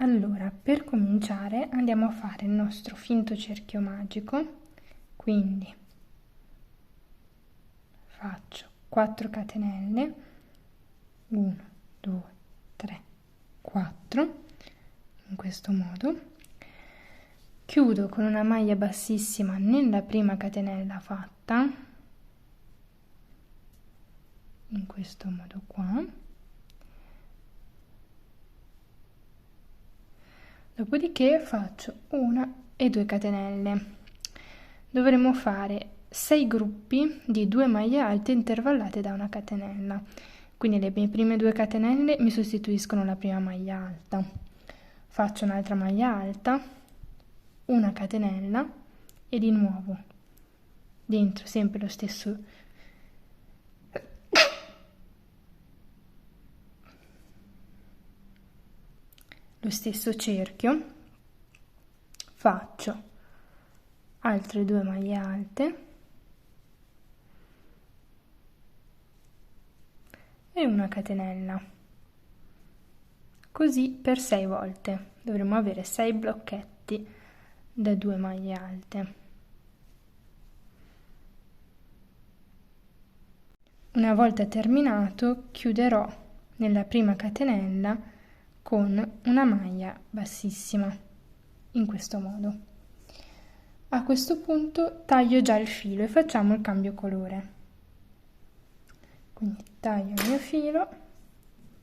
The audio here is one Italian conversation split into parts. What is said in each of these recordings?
Allora, per cominciare andiamo a fare il nostro finto cerchio magico, quindi faccio 4 catenelle, 1, 2, 3, 4, in questo modo, chiudo con una maglia bassissima nella prima catenella fatta, in questo modo qua, dopodiché faccio 1 e 2 catenelle. Dovremo fare 6 gruppi di 2 maglie alte intervallate da una catenella, quindi le mie prime 2 catenelle mi sostituiscono la prima maglia alta, faccio un'altra maglia alta, una catenella e di nuovo dentro sempre lo stesso cerchio, faccio altre 2 maglie alte e una catenella, così per 6 volte. Dovremo avere 6 blocchetti da 2 maglie alte. Una volta terminato chiuderò nella prima catenella con una maglia bassissima, in questo modo. A questo punto taglio già il filo e facciamo il cambio colore. Quindi taglio il mio filo,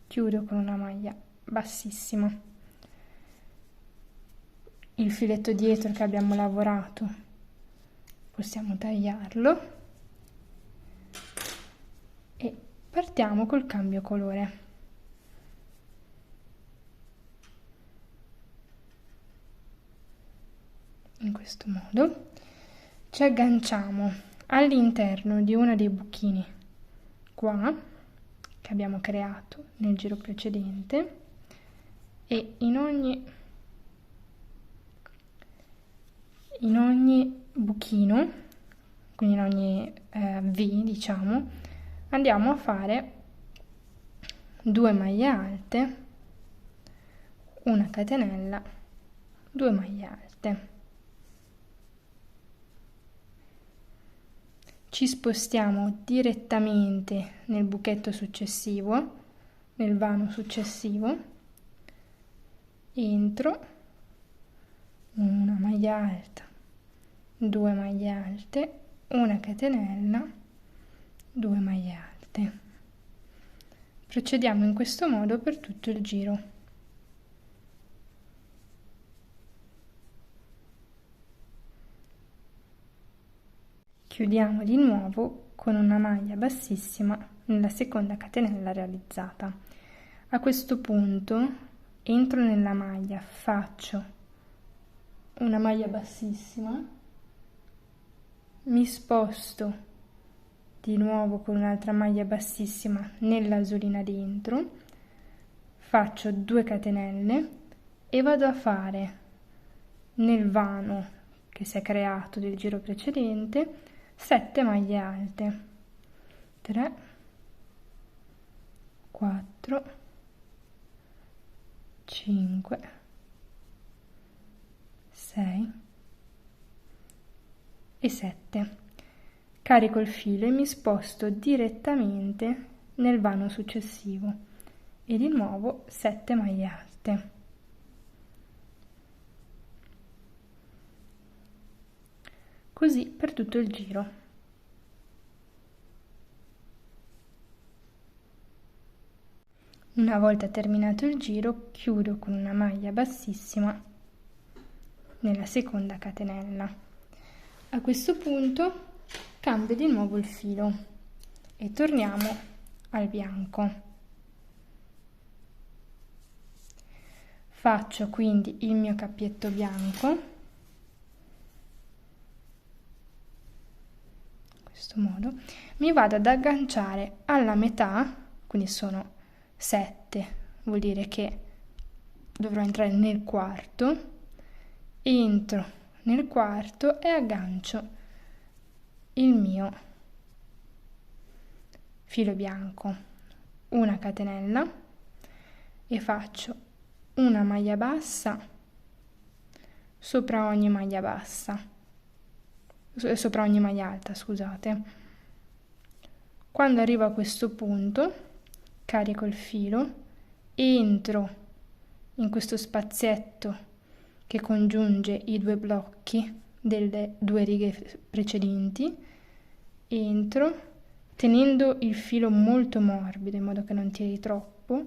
chiudo con una maglia bassissima. Il filetto dietro che abbiamo lavorato possiamo tagliarlo e partiamo col cambio colore. In questo modo ci agganciamo all'interno di uno dei buchini qua che abbiamo creato nel giro precedente e in ogni buchino, quindi in ogni V, diciamo, andiamo a fare 2 maglie alte, una catenella, 2 maglie alte. Ci spostiamo direttamente nel buchetto successivo, nel vano successivo, entro, una maglia alta, 2 maglie alte, una catenella, 2 maglie alte. Procediamo in questo modo per tutto il giro. Chiudiamo di nuovo con una maglia bassissima nella seconda catenella realizzata. A questo punto entro nella maglia, faccio una maglia bassissima, mi sposto di nuovo con un'altra maglia bassissima nell'asolina dentro, faccio 2 catenelle e vado a fare nel vano che si è creato del giro precedente 7 maglie alte, 3, 4, 5, 6 e 7. Carico il filo e mi sposto direttamente nel vano successivo e di nuovo 7 maglie alte. Così per tutto il giro. Una volta terminato il giro, chiudo con una maglia bassissima nella seconda catenella. A questo punto cambio di nuovo il filo e torniamo al bianco. Faccio quindi il mio cappietto bianco, modo, mi vado ad agganciare alla metà, quindi sono 7, vuol dire che dovrò entrare nel quarto, entro nel quarto e aggancio il mio filo bianco, una catenella e faccio una maglia bassa sopra ogni maglia bassa, sopra ogni maglia alta, scusate. Quando arrivo a questo punto, carico il filo, entro in questo spazietto che congiunge i due blocchi delle due righe precedenti, entro tenendo il filo molto morbido in modo che non tiri troppo.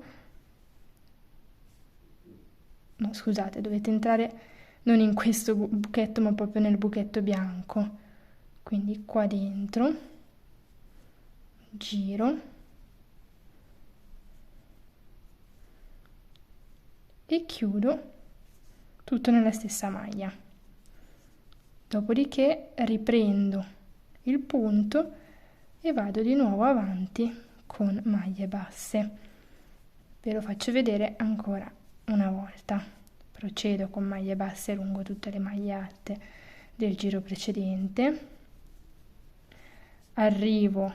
No, scusate, dovete entrare non in questo buchetto ma proprio nel buchetto bianco, quindi qua dentro giro e chiudo tutto nella stessa maglia. Dopodiché riprendo il punto e vado di nuovo avanti con maglie basse. Ve lo faccio vedere ancora una volta. Procedo con maglie basse lungo tutte le maglie alte del giro precedente. Arrivo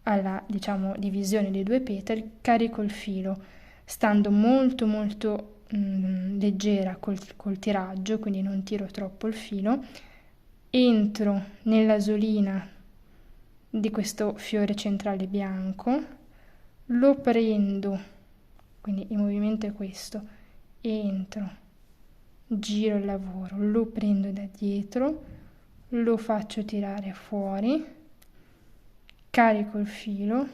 alla, diciamo, divisione dei due petali, carico il filo stando molto leggera col tiraggio, quindi non tiro troppo il filo, entro nella solina di questo fiore centrale bianco, lo prendo, quindi il movimento è questo, entro, giro il lavoro, lo prendo da dietro, lo faccio tirare fuori, carico il filo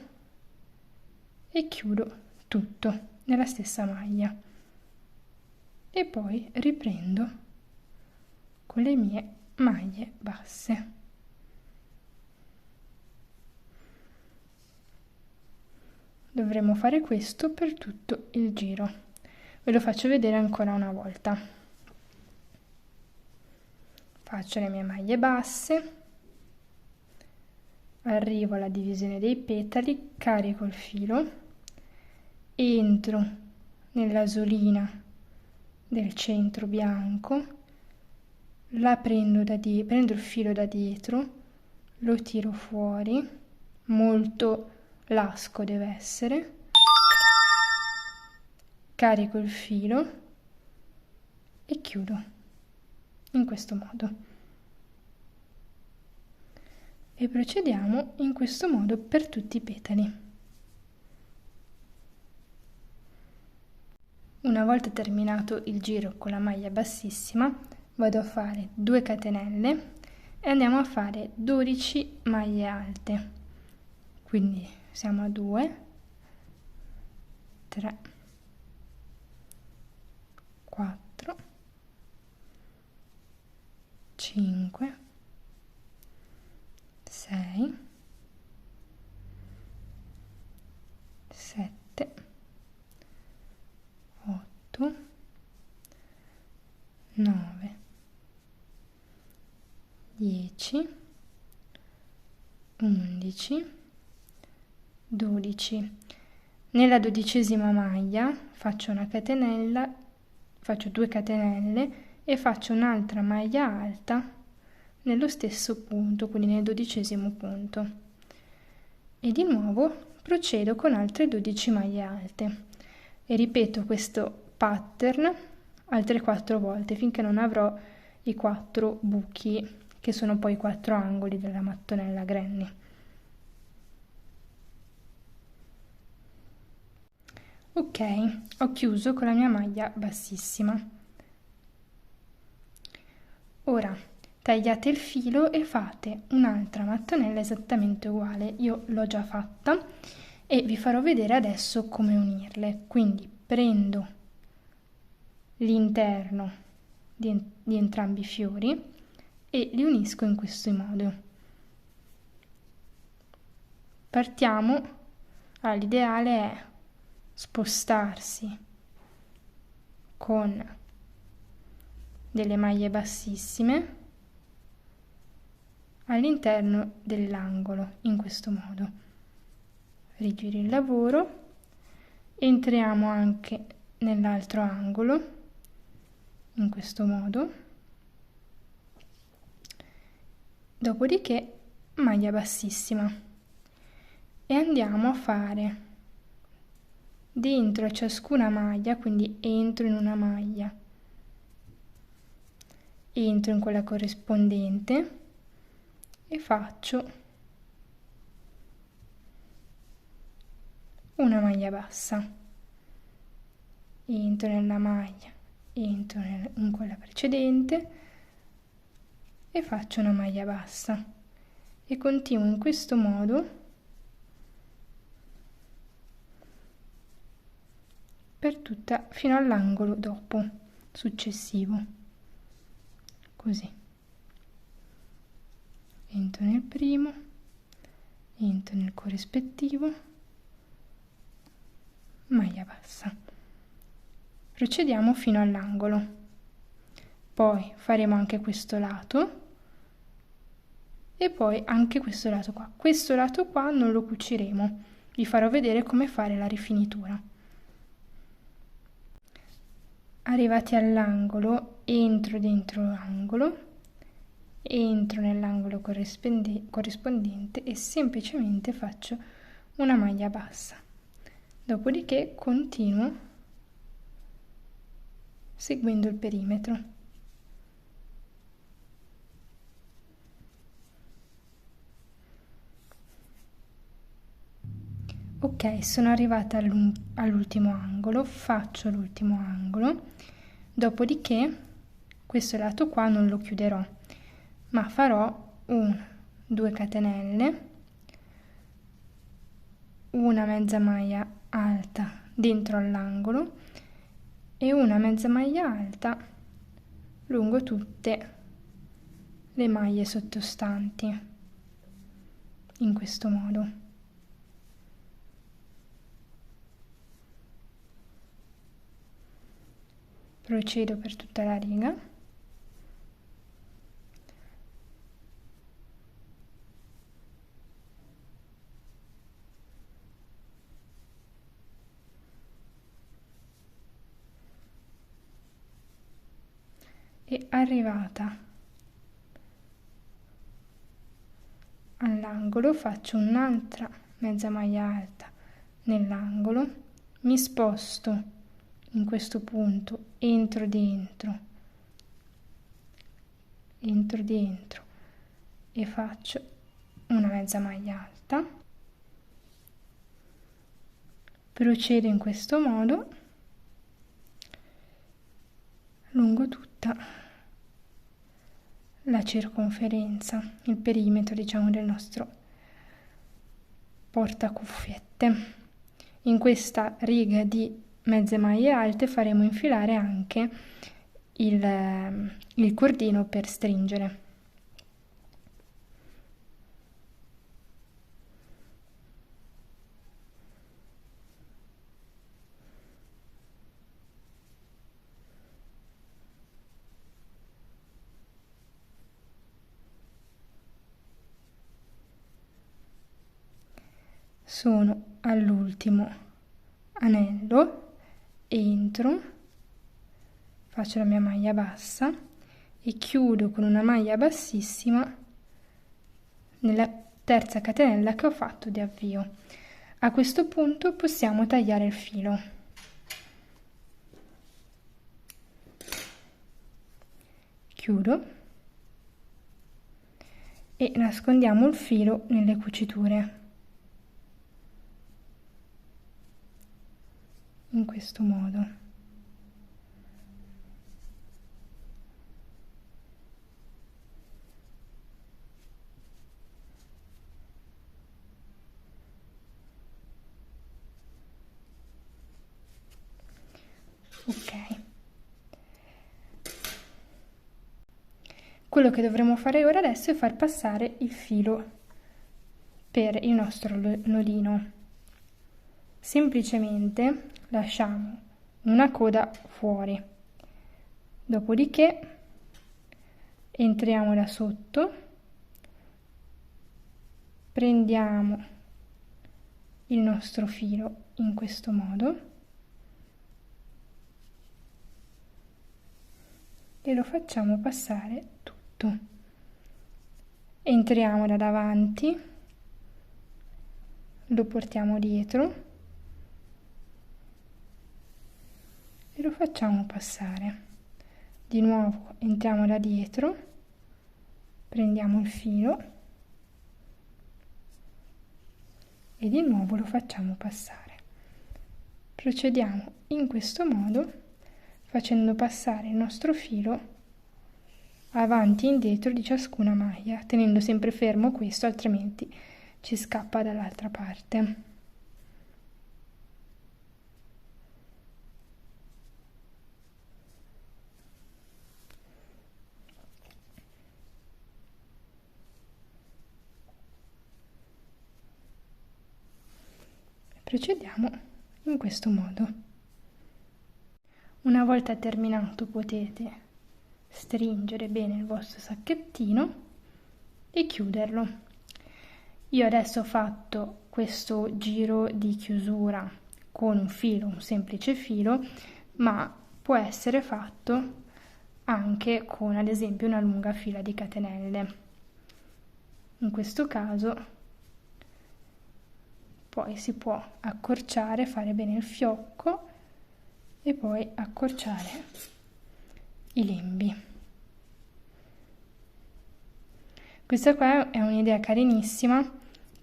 e chiudo tutto nella stessa maglia e poi riprendo con le mie maglie basse. Dovremo fare questo per tutto il giro. Ve lo faccio vedere ancora una volta. Faccio le mie maglie basse, arrivo alla divisione dei petali, carico il filo, entro nella solina del centro bianco, prendo il filo da dietro, lo tiro fuori, molto lasco deve essere, carico il filo e chiudo in questo modo. E procediamo in questo modo per tutti i petali. Una volta terminato il giro con la maglia bassissima, vado a fare 2 catenelle e andiamo a fare 12 maglie alte. Quindi siamo a 2, 3, 4, 5, 6, 7, 8, 9, 10, 11, 12. Nella 12ª maglia faccio una catenella, faccio 2 catenelle e faccio un'altra maglia alta nello stesso punto, quindi nel 12° punto. E di nuovo procedo con altre 12 maglie alte e ripeto questo pattern altre 4 volte finché non avrò i 4 buchi che sono poi i 4 angoli della mattonella granny. Ok, ho chiuso con la mia maglia bassissima. Ora tagliate il filo e fate un'altra mattonella esattamente uguale. Io l'ho già fatta e vi farò vedere adesso come unirle. Quindi prendo l'interno di entrambi i fiori e li unisco in questo modo. Partiamo, l'ideale è spostarsi con delle maglie bassissime all'interno dell'angolo, in questo modo. Rigiri il lavoro, entriamo anche nell'altro angolo, in questo modo, dopodiché maglia bassissima e andiamo a fare dentro a ciascuna maglia, quindi entro in una maglia, entro in quella corrispondente e faccio una maglia bassa, entro nella maglia, entro in quella precedente e faccio una maglia bassa e continuo in questo modo per tutta fino all'angolo dopo successivo, così entro nel primo, entro nel corrispettivo, maglia bassa, procediamo fino all'angolo, poi faremo anche questo lato e poi anche questo lato qua non lo cuciremo, vi farò vedere come fare la rifinitura. Arrivati all'angolo, entro dentro l'angolo, entro nell'angolo corrispondente e semplicemente faccio una maglia bassa. Dopodiché continuo seguendo il perimetro. Ok, sono arrivata all'ultimo angolo, faccio l'ultimo angolo, dopodiché questo lato qua non lo chiuderò, ma farò 2 catenelle, una mezza maglia alta dentro all'angolo e una mezza maglia alta lungo tutte le maglie sottostanti, in questo modo. Procedo per tutta la riga. E arrivata all'angolo faccio un'altra mezza maglia alta nell'angolo, mi sposto in questo punto, entro dentro e faccio una mezza maglia alta, procedo in questo modo lungo tutta la circonferenza, il perimetro diciamo del nostro portacuffiette. In questa riga di mezze maglie alte faremo infilare anche il cordino per stringere. Sono all'ultimo anello, entro, faccio la mia maglia bassa e chiudo con una maglia bassissima nella terza catenella che ho fatto di avvio. A questo punto possiamo tagliare il filo. Chiudo e nascondiamo il filo nelle cuciture. In questo modo. Ok. Quello che dovremo fare ora adesso è far passare il filo per il nostro nodino. Semplicemente lasciamo una coda fuori, dopodiché entriamo da sotto, prendiamo il nostro filo in questo modo e lo facciamo passare tutto. Entriamo da davanti, lo portiamo dietro facciamo passare. Di nuovo entriamo da dietro, prendiamo il filo e di nuovo lo facciamo passare. Procediamo in questo modo, facendo passare il nostro filo avanti e indietro di ciascuna maglia, tenendo sempre fermo questo, altrimenti ci scappa dall'altra parte. Procediamo in questo modo. Una volta terminato potete stringere bene il vostro sacchettino e chiuderlo. Io adesso ho fatto questo giro di chiusura con un filo, un semplice filo, ma può essere fatto anche con ad esempio una lunga fila di catenelle. In questo caso poi si può accorciare, fare bene il fiocco e poi accorciare i lembi. Questa qua è un'idea carinissima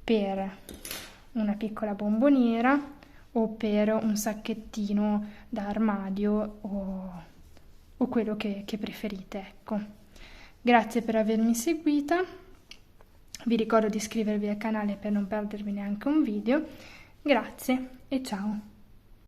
per una piccola bomboniera o per un sacchettino da armadio o quello che preferite, ecco. Grazie per avermi seguita. Vi ricordo di iscrivervi al canale per non perdervi neanche un video. Grazie e ciao!